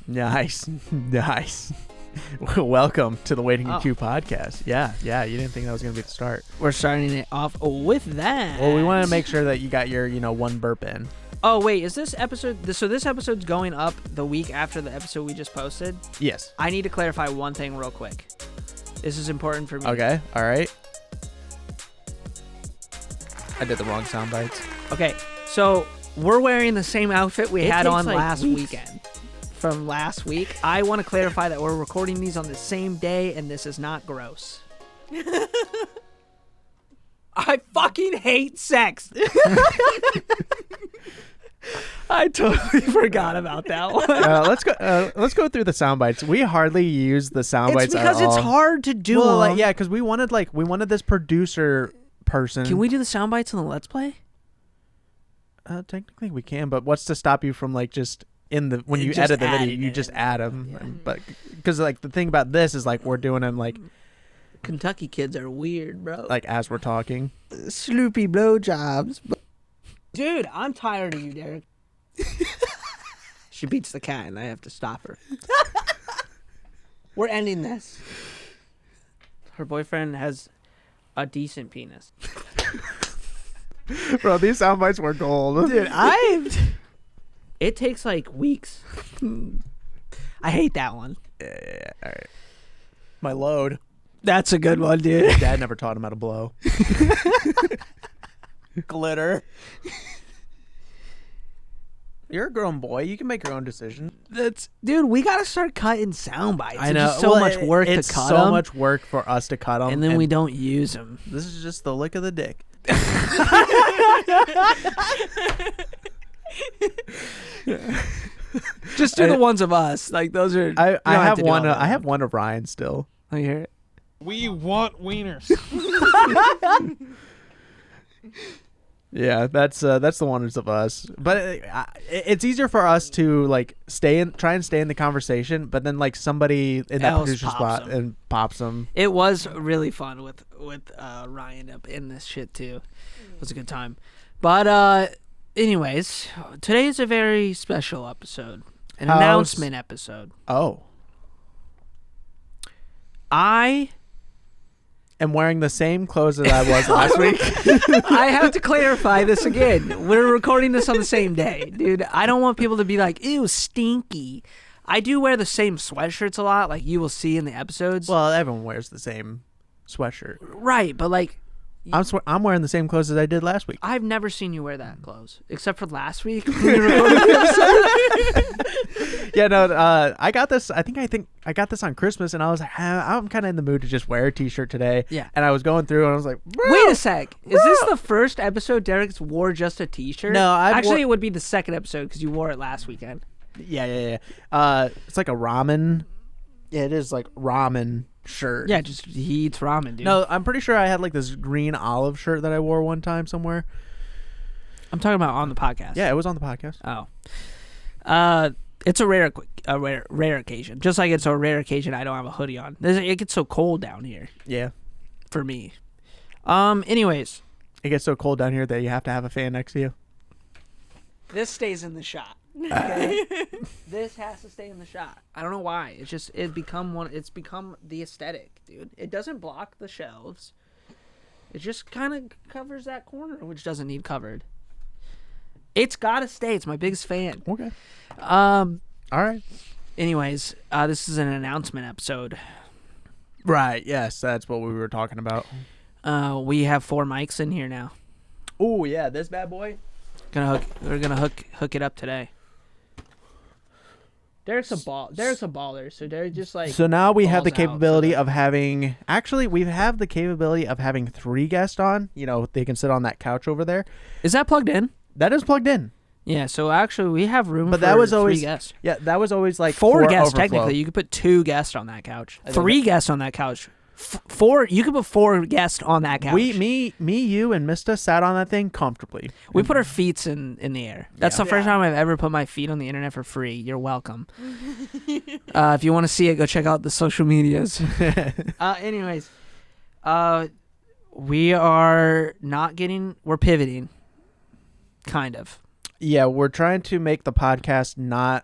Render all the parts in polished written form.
Nice. Welcome to the Waiting in Queue podcast. Yeah, you didn't think that was going to be the start. We're starting it off with that. Well, we want to make sure that you got your, one burp in. Oh, wait, is this episode... So this episode's going up the week after the episode we just posted? Yes. I need to clarify one thing real quick. This is important for me. Okay, all right. I did the wrong sound bites. Okay, so we're wearing the same outfit we had on last weeks. weekend. From last week. I want to clarify that we're recording these on the same day, and this is not gross. I fucking hate sex. I totally forgot about that one. Let's go through the sound bites. We hardly use the sound bites at all. It's because it's hard to do. Well, because we wanted this producer person. Can we do the sound bites on the Let's Play? Technically we can, but what's to stop you from just when you edit the video, you just add them. Yeah. But because the thing about this is we're doing them Kentucky kids are weird, bro. As we're talking. Sloopy blowjobs. Dude, I'm tired of you, Derek. She beats the cat, and I have to stop her. We're ending this. Her boyfriend has a decent penis. Bro, these sound bites were gold. Dude, it takes weeks. I hate that one. Yeah, all right. My load. That's a good one, dude. His dad never taught him how to blow. Glitter. You're a grown boy. You can make your own decision. Dude, we gotta start cutting sound bites. I know. It's so much work to cut them. It's so much work for us to cut them. And then we don't use them. This is just the lick of the dick. Just do the ones of us. Those are. I have one. I have one of Ryan still. Let me hear it. We want wieners. Yeah, that's the ones of us. But it's easier for us to try and stay in the conversation. But then somebody in that producer spot and pops them. It was really fun with Ryan up in this shit too. It was a good time. But anyways, today is a very special episode, an announcement episode. Oh. I am wearing the same clothes that I was last week. I have to clarify this again. We're recording this on the same day. Dude, I don't want people to be like, ew, stinky. I do wear the same sweatshirts a lot, like you will see in the episodes. Well, everyone wears the same sweatshirt. Right, but I'm wearing the same clothes as I did last week. I've never seen you wear that clothes, except for last week when we recorded the episode. Yeah, no, I got this. I think I got this on Christmas, and I was like, I'm kind of in the mood to just wear a t-shirt today. Yeah. And I was going through, and I was like, wait a sec. Is this the first episode Derek's wore just a t-shirt? No, it would be the second episode because you wore it last weekend. Yeah. It's like a ramen. Yeah, it is ramen shirt. Yeah, just he eats ramen, dude. No, I'm pretty sure I had this green olive shirt that I wore one time somewhere. I'm talking about on the podcast. Yeah, it was on the podcast. Oh. It's a rare occasion. Just like it's a rare occasion I don't have a hoodie on. It gets so cold down here. Yeah. For me. Anyways. It gets so cold down here that you have to have a fan next to you. This stays in the shot. Okay? This has to stay in the shot. I don't know why. It's become the aesthetic, dude. It doesn't block the shelves. It just kind of covers that corner, which doesn't need covered. It's gotta stay. It's my biggest fan. Okay. All right. Anyways, this is an announcement episode. Right. Yes, that's what we were talking about. We have 4 mics in here now. Oh yeah, this bad boy. We're gonna hook it up today. Derek's a baller, so Derek just So now we have the capability of having. Actually, we have the capability of having 3 guests on. They can sit on that couch over there. Is that plugged in? That is plugged in. Yeah. So actually, we have room. But for that was always 3 guests. Yeah, that was always 4 guests. overflow. Technically, you could put 2 guests on that couch. 3 guests on that couch. 4. You could put 4 guests on that couch. Me, you, and Mista sat on that thing comfortably. We put our feet in the air. That's the first time I've ever put my feet on the internet for free. You're welcome. If you want to see it, go check out the social medias. Anyways, we're pivoting, kind of. Yeah, we're trying to make the podcast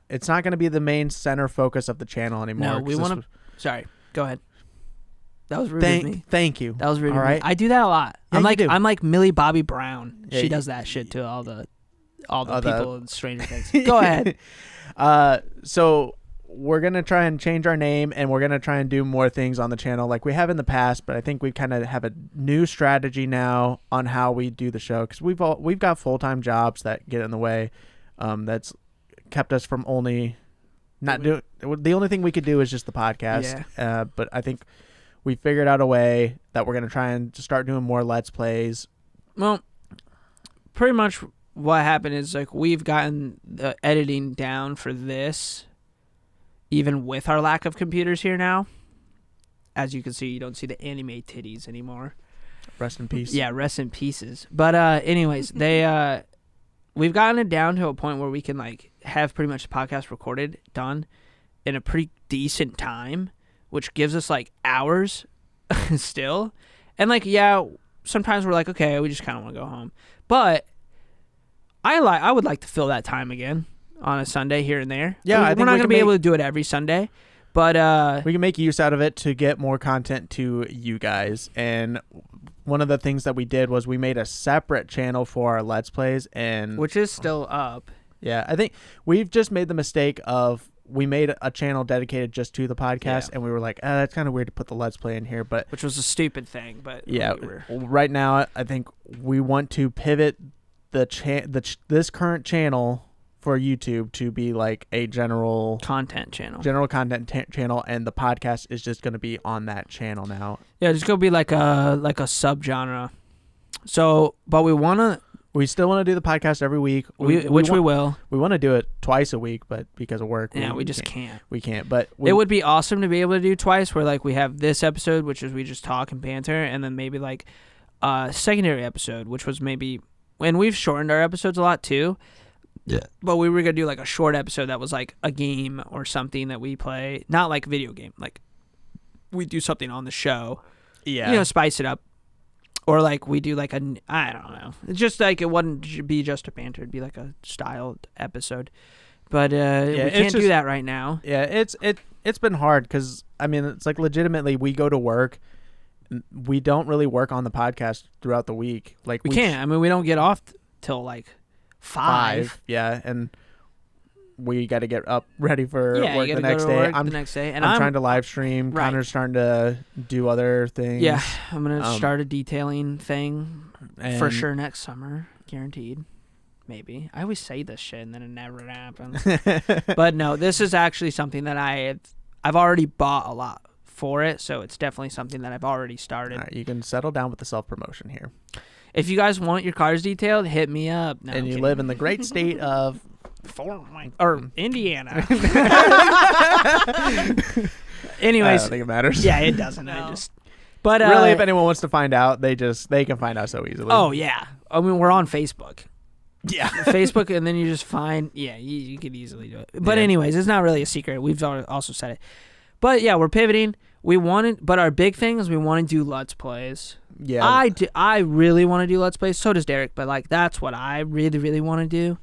it's not going to be the main center focus of the channel anymore. No, we want to. Sorry, go ahead. That was rude of me. Thank you. That was rude All of right. me. I do that a lot. Yeah, I'm like Millie Bobby Brown. Yeah, she does that shit to all the people in Stranger Things. Go ahead. So we're going to try and change our name, and we're going to try and do more things on the channel like we have in the past, but I think we kind of have a new strategy now on how we do the show, because we've got full-time jobs that get in the way. That's kept us from only not doing. The only thing we could do is just the podcast. Yeah. But I think we figured out a way that we're going to try and start doing more Let's Plays. Well, pretty much what happened is like we've gotten the editing down for this, even with our lack of computers here now. As you can see, you don't see the anime titties anymore. Rest in peace. Yeah, rest in pieces. But anyways, we've gotten it down to a point where we can like have pretty much the podcast recorded, done in a pretty decent time, which gives us like hours still. And like, yeah, sometimes we're like, okay, we just kind of want to go home. But I would like to fill that time again on a Sunday here and there. Yeah, I think we're not we going to can be able to do it every Sunday, but we can make use out of it to get more content to you guys. And one of the things that we did was we made a separate channel for our Let's Plays, and which is still up. Yeah, I think we've just made the mistake of we made a channel dedicated just to the podcast, and we were like, that's kind of weird to put the Let's Play in here, but which was a stupid thing. But yeah, right now I think we want to pivot this current channel for YouTube to be like a general content channel, and the podcast is just going to be on that channel now. Yeah, it's going to be like a subgenre. So, but we still want to do the podcast every week, we will. We want to do it twice a week, but because of work, we just can't. We can't. But it would be awesome to be able to do twice, where like we have this episode, which is we just talk and banter, and then maybe like a secondary episode, which was maybe. And we've shortened our episodes a lot too. Yeah. But we were going to do like a short episode that was like a game or something that we play. Not like a video game. Like we do something on the show. Yeah. You know, spice it up. Or like we do like I don't know. It's just like it wouldn't be just a banter. It'd be like a styled episode. But we can't do that right now. Yeah, it's been hard because, I mean, it's like legitimately we go to work. We don't really work on the podcast throughout the week. Like we can't. I mean, we don't get off till like 5. Yeah, and we got to get up ready for work the next day. And I'm trying to live stream. Right. Connor's trying to do other things. Yeah, I'm gonna start a detailing thing for sure next summer, guaranteed. Maybe. I always say this shit and then it never happens. But no, this is actually something that I've already bought a lot for it, so it's definitely something that I've already started. All right, you can settle down with the self-promotion here. If you guys want your cars detailed, hit me up. No, and you live in the great state of Indiana. Anyways, I don't think it matters. Yeah, it doesn't. No. But really, if anyone wants to find out, they can find out so easily. Oh yeah, I mean we're on Facebook. Yeah, Facebook, and then you just find. Yeah, you could easily do it. But anyways, it's not really a secret. We've also said it. But yeah, we're pivoting. But our big thing is we want to do Let's Plays. Yeah, I really want to do Let's Plays. So does Derek. But like that's what I really, really want to do.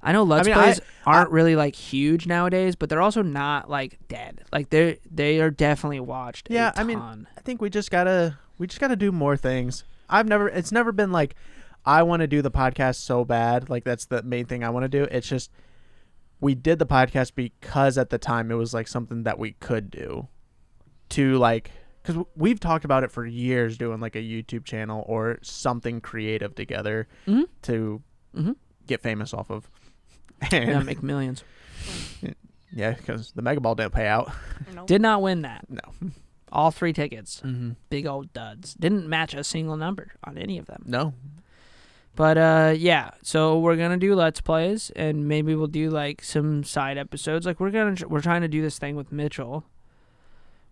I know Let's Plays aren't really like huge nowadays, but they're also not like dead. Like they are definitely watched. Yeah, I mean, I think we just gotta do more things. It's never been like I want to do the podcast so bad. Like that's the main thing I want to do. It's just we did the podcast because at the time it was like something that we could do to like, because we've talked about it for years, doing like a YouTube channel or something creative together to get famous off of. And make millions. Yeah, because the Mega Ball didn't pay out. Nope. Did not win that. No. All 3 tickets. Big old duds. Didn't match a single number on any of them. No. But yeah, so we're gonna do Let's Plays, and maybe we'll do like some side episodes. Like we're trying to do this thing with Mitchell,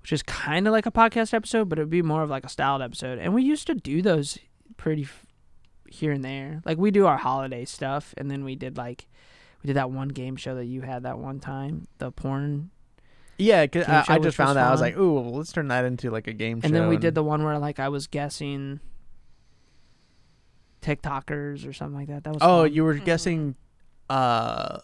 which is kind of like a podcast episode, but it'd be more of like a styled episode. And we used to do those pretty here and there. Like we do our holiday stuff, and then we did that one game show that you had that one time, the porn. Yeah, cause I just found that. I was like, ooh, well, let's turn that into like a game show. And then we did the one where like I was guessing TikTokers or something like that. That was fun. You were guessing the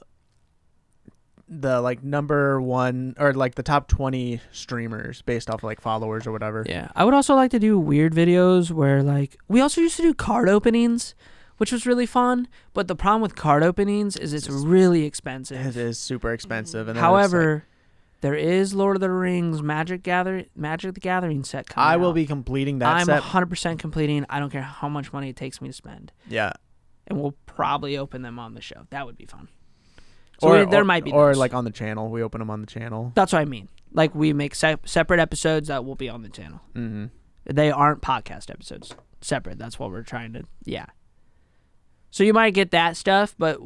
like number one or like the top 20 streamers based off of like followers or whatever. Yeah, I would also like to do weird videos where like we also used to do card openings, which was really fun. But the problem with card openings is it's really expensive. It is super expensive. And however, there is Lord of the Rings Magic the Gathering set coming I will out. be completing that set. I'm 100% completing. I don't care how much money it takes me to spend. Yeah. And we'll probably open them on the show. That would be fun. So there might be or those. like on the channel. We open them on the channel. That's what I mean. Like we make separate episodes that will be on the channel. Mm-hmm. They aren't podcast episodes. Separate. That's what we're trying to. Yeah. So you might get that stuff, but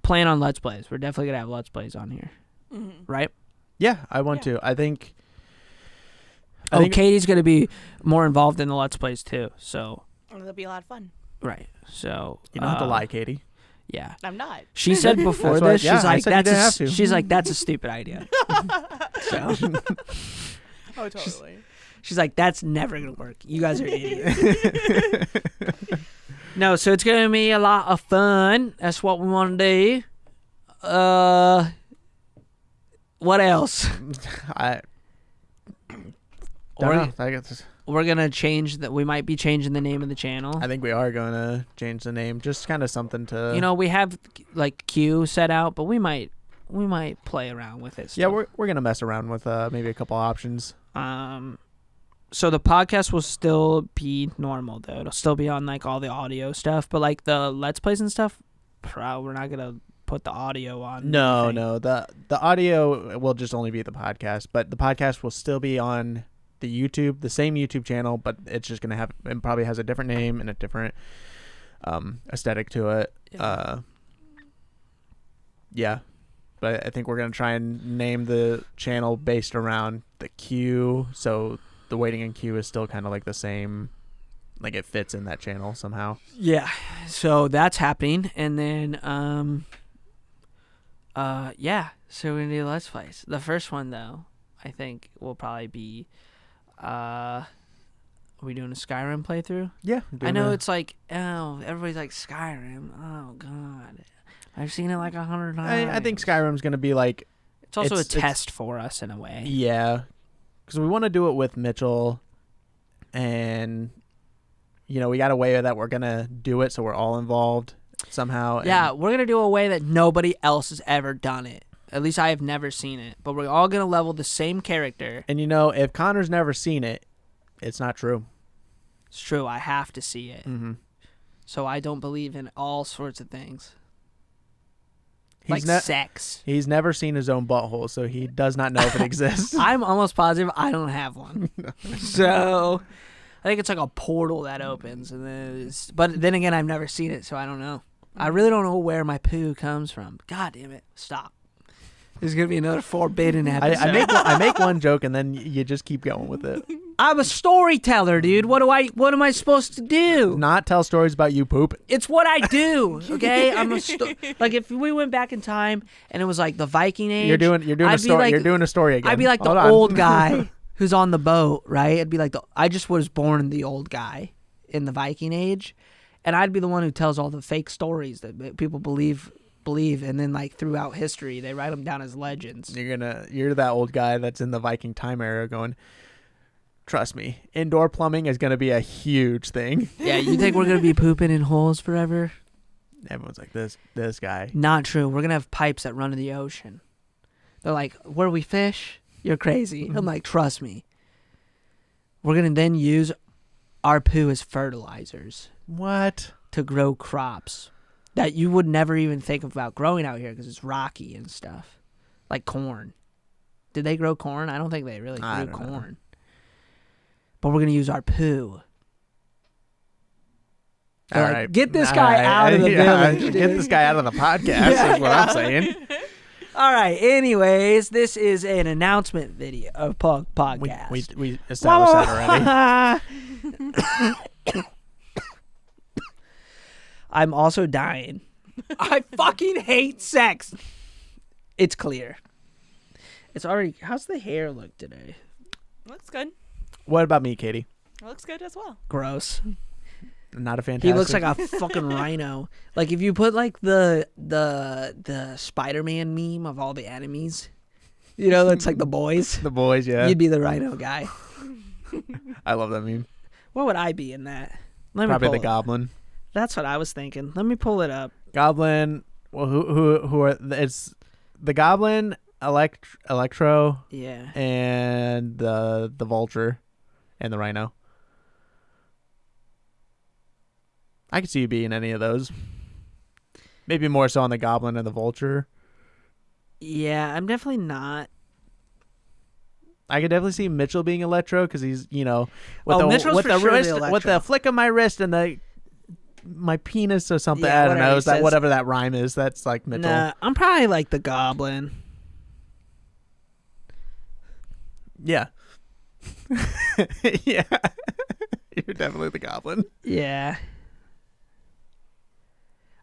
plan on Let's Plays. We're definitely gonna have Let's Plays on here, right? Yeah, I want to. I think. Katie's gonna be more involved in the Let's Plays too. So it'll be a lot of fun. Right. So you don't have to lie, Katie. Yeah. I'm not. She said before this, she's like, that's a stupid idea. So. Oh, totally. She's like, that's never gonna work. You guys are idiots. No, so it's gonna be a lot of fun. That's what we want to do. What else? We're gonna change that. We might be changing the name of the channel. I think we are gonna change the name. Just kind of something to. You know, we have like Q set out, but we might play around with it. Yeah, we're gonna mess around with maybe a couple options. So the podcast will still be normal though. It'll still be on like all the audio stuff, but like the Let's Plays and stuff, we're not gonna put the audio on. No. The audio will just only be the podcast, but the podcast will still be on the YouTube, the same YouTube channel, but it's just gonna have, it probably has a different name and a different aesthetic to it. Yeah. But I think we're gonna try and name the channel based around the queue, so the waiting in queue is still kind of like the same, like it fits in that channel somehow. Yeah. So that's happening, and then yeah. So we're gonna do Let's Plays. The first one though, I think will probably be are we doing a Skyrim playthrough? Yeah. I know it's like, oh, everybody's like Skyrim. Oh god. I've seen it like 100 times. I think Skyrim's going to be like... It's also a test for us in a way. Yeah. Because we want to do it with Mitchell. And, you know, we got a way that we're going to do it so we're all involved somehow. Yeah, we're going to do a way that nobody else has ever done it. At least I have never seen it. But we're all going to level the same character. And, you know, if Connor's never seen it, it's not true. It's true. I have to see it. Mm-hmm. So I don't believe in all sorts of things. Sex. He's never seen his own butthole, so he does not know if it exists. I'm almost positive I don't have one. So I think it's like a portal that opens, and then but then again, I've never seen it, so I don't know. I really don't know where my poo comes from. God damn it! Stop. There's gonna be another forbidden episode. I make one joke, and then you just keep going with it. I'm a storyteller, dude. What am I supposed to do? Not tell stories about you poop. It's what I do. Okay, I'm like if we went back in time and it was like the Viking Age. You're doing a story. You're doing a story again. I'd be like the old guy who's on the boat, right? I'd be like I just was born the old guy in the Viking Age, and I'd be the one who tells all the fake stories that people believe, and then like throughout history they write them down as legends. You're that old guy that's in the Viking time era going, trust me, indoor plumbing is going to be a huge thing. Yeah, you think we're going to be pooping in holes forever? Everyone's like, this guy. Not true. We're going to have pipes that run to the ocean. They're like, where we fish? You're crazy. I'm like, trust me. We're going to then use our poo as fertilizers. What? To grow crops that you would never even think about growing out here because it's rocky and stuff. Like corn. Did they grow corn? I don't think they really grew corn. Know. But we're going to use our poo. All right. Get this guy out of the village. Dude. Get this guy out of the podcast is what I'm saying. All right. Anyways, this is an announcement video of podcast. We established that already. I'm also dying. I fucking hate sex. It's clear. It's already... How's the hair look today? Looks good. What about me, Katie? It looks good as well. Gross. Not a fantastic. He looks like a fucking rhino. Like if you put like the Spider-Man meme of all the enemies, you know, that's like the boys. The boys, yeah. You'd be the rhino guy. I love that meme. What would I be in that? Let me Probably pull the it. Goblin. That's what I was thinking. Let me pull it up. Goblin. Well, who are? It's the Goblin, Electro, Yeah. and the Vulture, and the Rhino. I could see you being any of those. Maybe more so on the Goblin and the Vulture. Yeah, I'm definitely not. I could definitely see Mitchell being Electro because he's, Mitchell's with for the sure the wrist, Electro. with the flick of my wrist and my penis or something. Yeah, I don't whatever know. he Is that says. whatever that rhyme is? That's like Mitchell. Nah, I'm probably like the Goblin. Yeah. Yeah. You're definitely the Goblin. Yeah.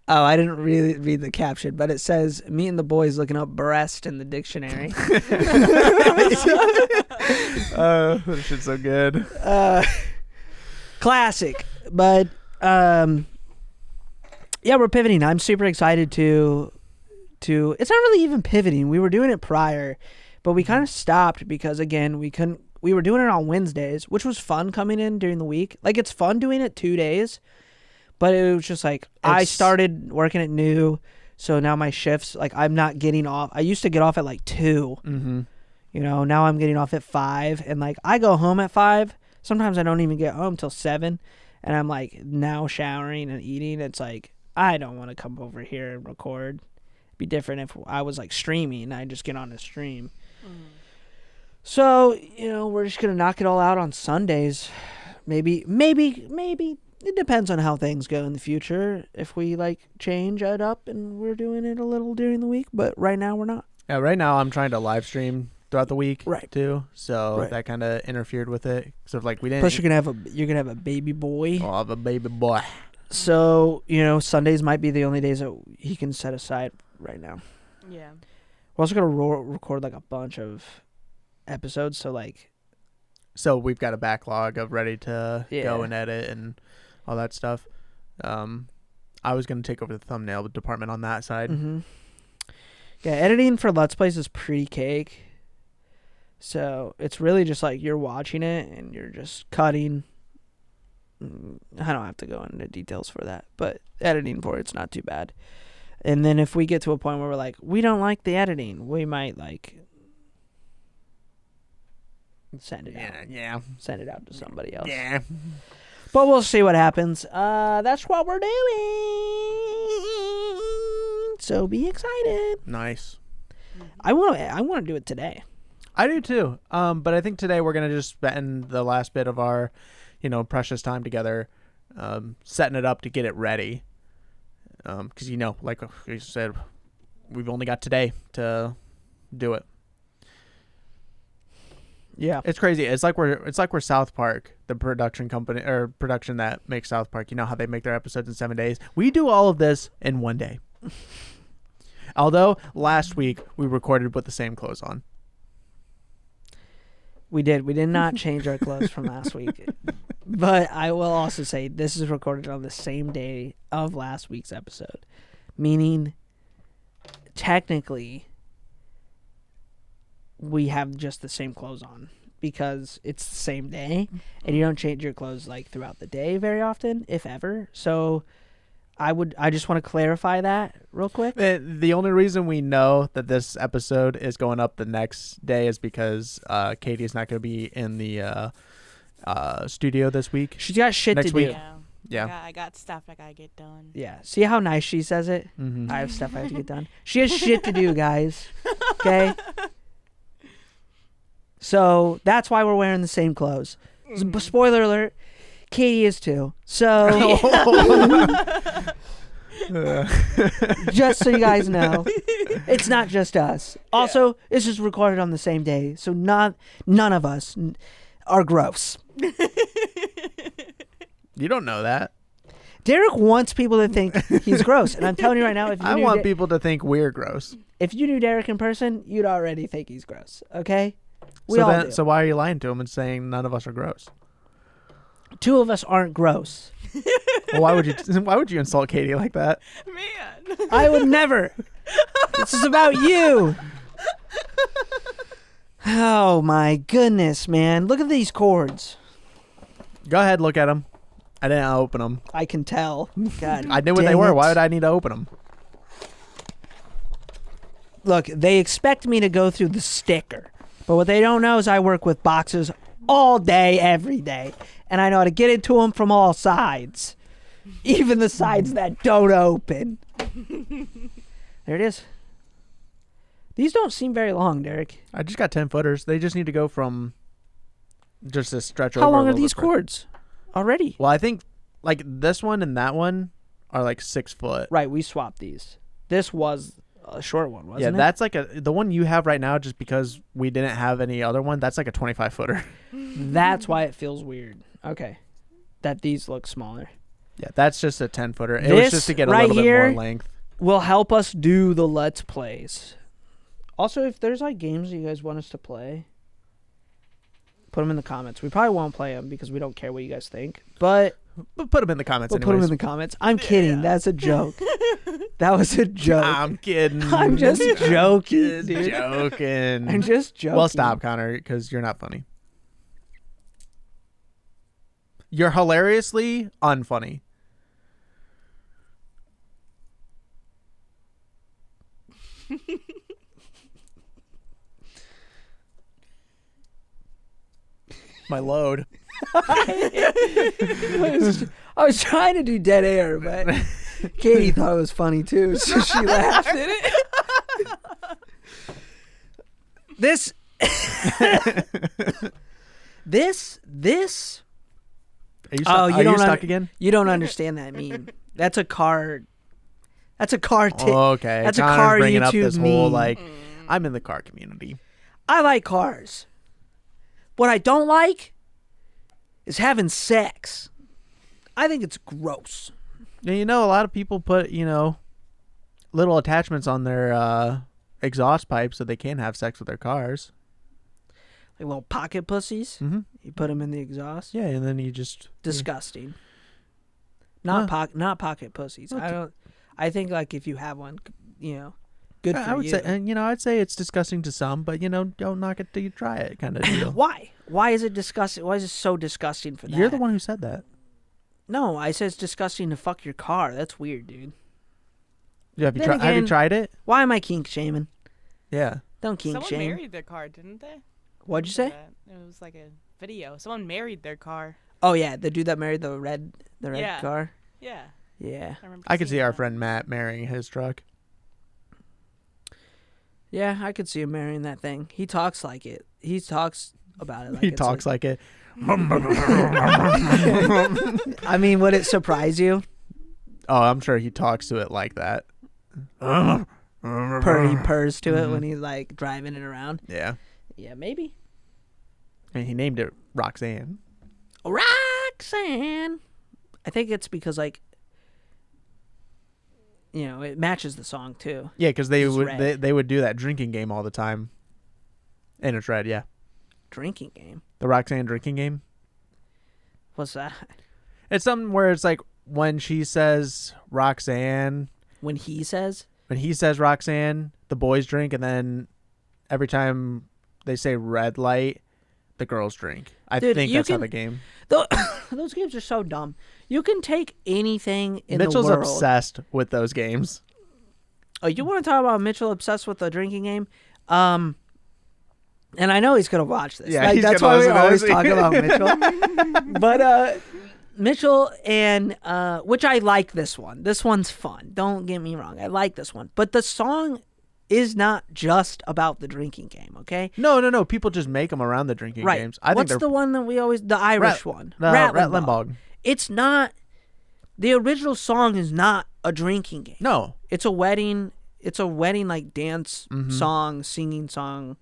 Oh, I didn't really read the caption, but it says, me and the boys looking up breast in the dictionary. This shit's so good. Classic. But, yeah, we're pivoting. I'm super excited to it's not really even pivoting. We were doing it prior, but we kind of stopped because, again, we were doing it on Wednesdays, which was fun coming in during the week. Like, it's fun doing it 2 days. But it was just like, I started working at noon, so now my shifts, like, I'm not getting off. I used to get off at like 2. Mm-hmm. Now I'm getting off at 5. And, like, I go home at 5. Sometimes I don't even get home till 7. And I'm, like, now showering and eating. It's like, I don't want to come over here and record. It'd be different if I was, like, streaming. I just get on a stream. So, we're just going to knock it all out on Sundays. Maybe. It depends on how things go in the future. If we change it up and we're doing it a little during the week, but right now we're not. Yeah, right now I'm trying to live stream throughout the week, Right. too. So Right. that kind of interfered with it. Sort of like we didn't. Plus, you're gonna have a baby boy. I'll have a baby boy. So Sundays might be the only days that he can set aside right now. Yeah. We're also gonna record a bunch of episodes. So we've got a backlog of ready to Yeah. go and edit and all that stuff. I was going to take over the thumbnail department on that side. Mm-hmm. Yeah, editing for Let's Plays is pretty cake. So it's really just you're watching it and you're just cutting. I don't have to go into details for that, but editing for it's not too bad. And then if we get to a point where we're like, we don't like the editing, we might send it out. Yeah. Send it out to somebody else. Yeah. But we'll see what happens. That's what we're doing. So be excited. Nice. I want to do it today. I do too. But I think today we're going to just spend the last bit of our, precious time together, setting it up to get it ready. Because, like you said, we've only got today to do it. Yeah. It's crazy. It's like we're South Park, the production company or production that makes South Park. You know how they make their episodes in 7 days? We do all of this in 1 day. Although last week we recorded with the same clothes on. We did. We did not change our clothes from last week. But I will also say this is recorded on the same day of last week's episode. Meaning, technically, we have just the same clothes on because it's the same day and you don't change your clothes throughout the day very often, if ever. So I just want to clarify that real quick. The only reason we know that this episode is going up the next day is because Katie is not going to be in the studio this week. She's got shit Next to week. do. Yeah. I got stuff I gotta get done. Yeah. See how nice she says it? Mm-hmm. I have stuff I have to get done. She has shit to do, guys. Okay? So that's why we're wearing the same clothes. Spoiler alert, Katie is too. So just so you guys know, it's not just us. Also, this is recorded on the same day, so none of us are gross. You don't know that. Derek wants people to think he's gross, and I'm telling you right now, I want people to think we're gross. If you knew Derek in person, you'd already think he's gross. Okay? We all do. So why are you lying to him and saying none of us are gross? 2 of us aren't gross. Well, why would you insult Katie like that? Man. I would never. This is about you. Oh my goodness, man. Look at these cords. Go ahead, look at them. I didn't open them. I can tell. God, I knew what they were. Why would I need to open them? Look, they expect me to go through the sticker. But what they don't know is I work with boxes all day, every day. And I know how to get into them from all sides. Even the sides that don't open. There it is. These don't seem very long, Derek. I just got 10 footers. They just need to go from just this stretch over. How long are these cords already? Well, I think like this one and that one are like 6 foot. Right, we swapped these. This was a short one, wasn't it? Yeah, that's like the one you have right now, just because we didn't have any other one, that's like a 25 footer. That's why it feels weird. Okay. That these look smaller. Yeah, that's just a 10 footer. It This was just to get a right little here bit more length. Will help us do the Let's Plays. Also, if there's like games you guys want us to play, put them in the comments. We probably won't play them because we don't care what you guys think. But Put them in the comments anyways. put them in the comments. I'm kidding. That's a joke. That was a joke. I'm kidding. I'm just joking, Just dude. joking. I'm just joking. Well, stop, Connor, because you're not funny. You're hilariously unfunny. My load. I was trying to do dead air, but Katie thought it was funny too, so she laughed at it. This Are you stuck, are you stuck again? You don't understand that meme. That's a car. That's a car tip. Okay. That's a Connor's car bringing YouTube up this whole meme. like I'm in the car community. I like cars. What I don't like is having sex. I think it's gross. Yeah, you know, a lot of people put, little attachments on their exhaust pipes so they can have sex with their cars. Like little pocket pussies. Mm-hmm. You put them in the exhaust. Yeah, and then you just Disgusting. Not pocket pussies. I think like if you have one, good for I would you. say, and I'd say it's disgusting to some, but don't knock it till you try it, kind of deal. Why? Why is it disgusting? Why is it so disgusting for that? You're the one who said that. No, I said it's disgusting to fuck your car. That's weird, dude. Yeah, have Then you again- tried it? Why am I kink shaming? Yeah. Don't kink Someone shame. married their car, didn't they? What'd you say? It was like a video. Someone married their car. Oh yeah, the dude that married the red Yeah. car. Yeah. Yeah. I could see our that. friend Matt marrying his truck. Yeah, I could see him marrying that thing. He talks like it. He talks about it like He it's talks like it. I mean, would it surprise you? Oh, I'm sure he talks to it like that. He purrs to it when he's like driving it around. Yeah. Yeah, maybe. And he named it Roxanne. Roxanne. I think it's because it matches the song too. Yeah, because they It's would red. they would do that drinking game all the time. And it's red, yeah. Drinking game. The Roxanne drinking game. What's that? It's something where it's like when she says Roxanne, When he says, when he says Roxanne, the boys drink, and then every time they say red light, the girls drink. I Dude, think you that's how can- the game. those games are so dumb. You can take anything in Mitchell's the world. obsessed with those games. Oh, you want to talk about Mitchell obsessed with the drinking game? And I know he's gonna watch this. Yeah, Like, he's that's gonna why we listen to always this. talk about Mitchell. But Mitchell and which I like this one. This one's fun. Don't get me wrong. I like this one. But the song is not just about the drinking game. Okay. No. People just make them around the drinking Right. games. I What's think the one that we always the Irish one? Ratlenbog. It's not. The original song is not a drinking game. No. It's a wedding. It's a wedding like dance Mm-hmm. song, singing song.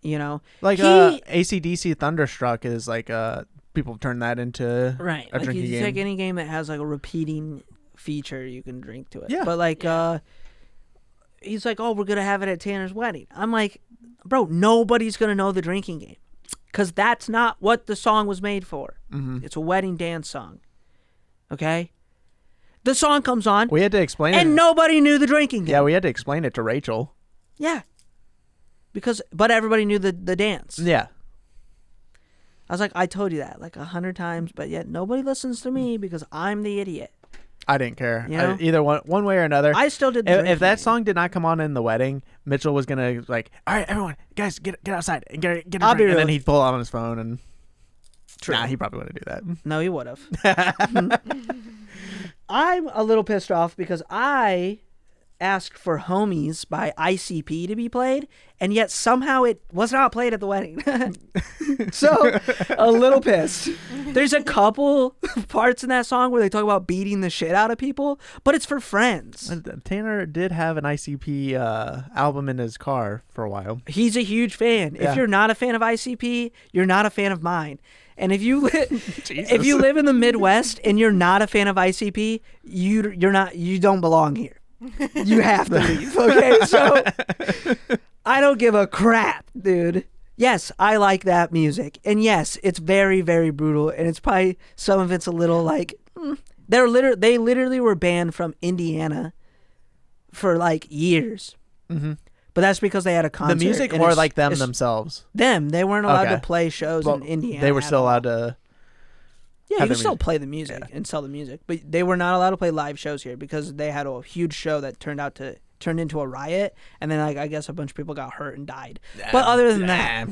Like He- AC/DC Thunderstruck is like people turn that into Right. a Like drinking you game. take any game that has like a repeating feature, you can drink to it. Yeah. But like he's like, "Oh, we're going to have it at Tanner's wedding." I'm like, "Bro, nobody's going to know the drinking game." Cuz that's not what the song was made for. Mhm. It's a wedding dance song. Okay? The song comes on, We had to explain and it. nobody knew the drinking game. Yeah, we had to explain it to Rachel. Yeah. But everybody knew the dance. Yeah. I was like, I told you that like 100 times, but yet nobody listens to me because I'm the idiot. I didn't care. You know? Either one way or another. I still did the If drinking that game. song did not come on in the wedding, Mitchell was gonna like, all right, everyone, guys, get outside and get a I'll drink. be And then real. he'd pull out on his phone and. True. Nah, he probably wouldn't do that. No, he would have. I'm a little pissed off because I asked for Homies by ICP to be played, and yet somehow it was not played at the wedding. So, a little pissed. There's a couple parts in that song where they talk about beating the shit out of people, but it's for friends. And Tanner did have an ICP album in his car for a while. He's a huge fan. Yeah. If you're not a fan of ICP, you're not a fan of mine. And if you if you live in the Midwest and you're not a fan of ICP, you don't belong here. You have to leave. Okay, so I don't give a crap, dude. Yes, I like that music, and yes, it's very, very brutal, and it's probably some of it's a little like they literally were banned from Indiana for like years. Mm-hmm. But that's because they had a concert. The music and or it's- like them it's themselves? They weren't allowed Okay. to play shows Well, in Indiana. They were at still all. allowed to. Yeah, have you their can still music. play the music Yeah. and sell the music, but they were not allowed to play live shows here because they had a huge show that turned into a riot, and then like I guess a bunch of people got hurt and died. But other than that,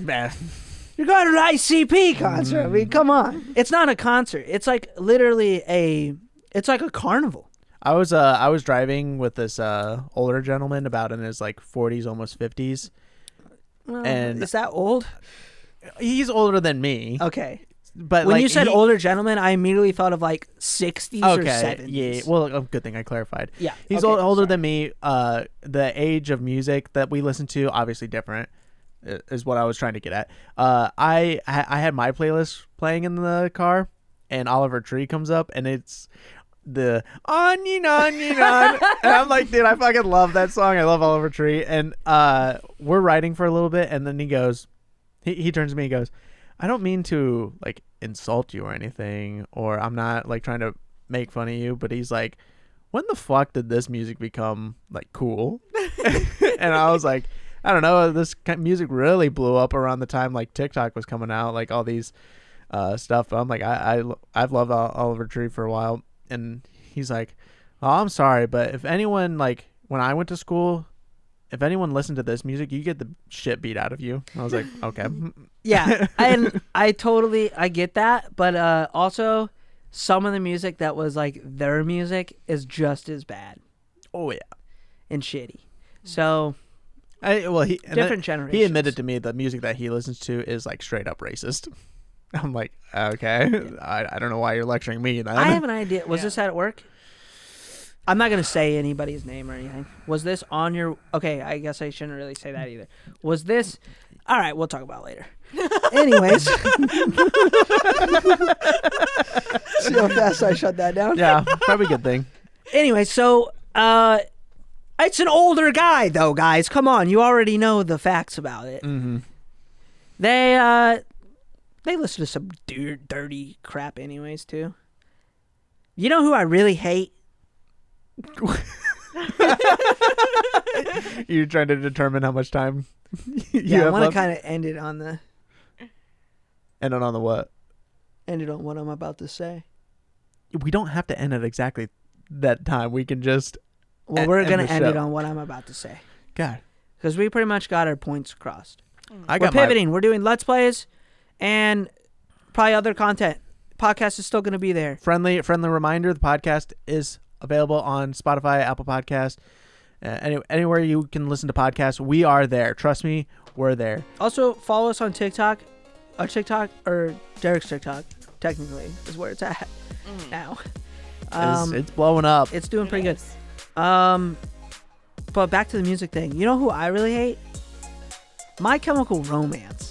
you're going to an ICP concert. I mean, come on, it's not a concert. It's like literally it's like a carnival. I was driving with this older gentleman about in his like 40s, almost 50s. Well, And- is that old? He's older than me, Okay. but When like, you said he- older gentleman, I immediately thought of like 60s or okay, 70s. yeah. Well, good thing I clarified. Yeah, He's okay, older sorry. than me. The age of music that we listen to, obviously different, is what I was trying to get at. I had my playlist playing in the car, and Oliver Tree comes up, and it's the onion, and I'm like, dude, I fucking love that song. I love Oliver Tree, and we're riding for a little bit, and then he goes, he turns to me, and goes, I don't mean to like insult you or anything, or I'm not like trying to make fun of you, but he's like, when the fuck did this music become like cool? And I was like, I don't know, this music really blew up around the time like TikTok was coming out, like all these stuff. I'm like, I've loved Oliver Tree for a while, and he's like, oh, I'm sorry, but if anyone, like when I went to school, if anyone listened to this music, you get the shit beat out of you. I was like, okay. Yeah, and I get that, but also some of the music that was like their music is just as bad Oh yeah. and shitty. So Different generations. He admitted to me the music that he listens to is like straight up racist. I'm like, okay, I don't know why you're lecturing me. Then. I have an idea. Was this at work? I'm not gonna say anybody's name or anything. Was this on your? Okay, I guess I shouldn't really say that either. Was this? All right, we'll talk about it later. Anyways, see how fast I shut that down. Yeah, probably a good thing. Anyway, so it's an older guy though, guys. Come on, you already know the facts about it. Mm-hmm. They listen to some dirty crap anyways too. You know who I really hate? You're trying to determine how much time you Yeah, I have want to left? kind of end it on on the what? what I'm about to say. We don't have to end at exactly that time. We can just Well, we're end gonna the end it show. on what I'm about to say God. because we pretty much got our points crossed. I We're got pivoting. We're doing Let's Plays and probably other content. Podcast is still gonna be there. friendly reminder. The podcast is available on Spotify, Apple Podcast, anywhere you can listen to podcasts. We are there. Trust me, we're there. Also, follow us on TikTok. Our TikTok or Derek's TikTok, technically, is where it's at now. It's blowing up. It's doing pretty good. But back to the music thing. You know who I really hate? My Chemical Romance.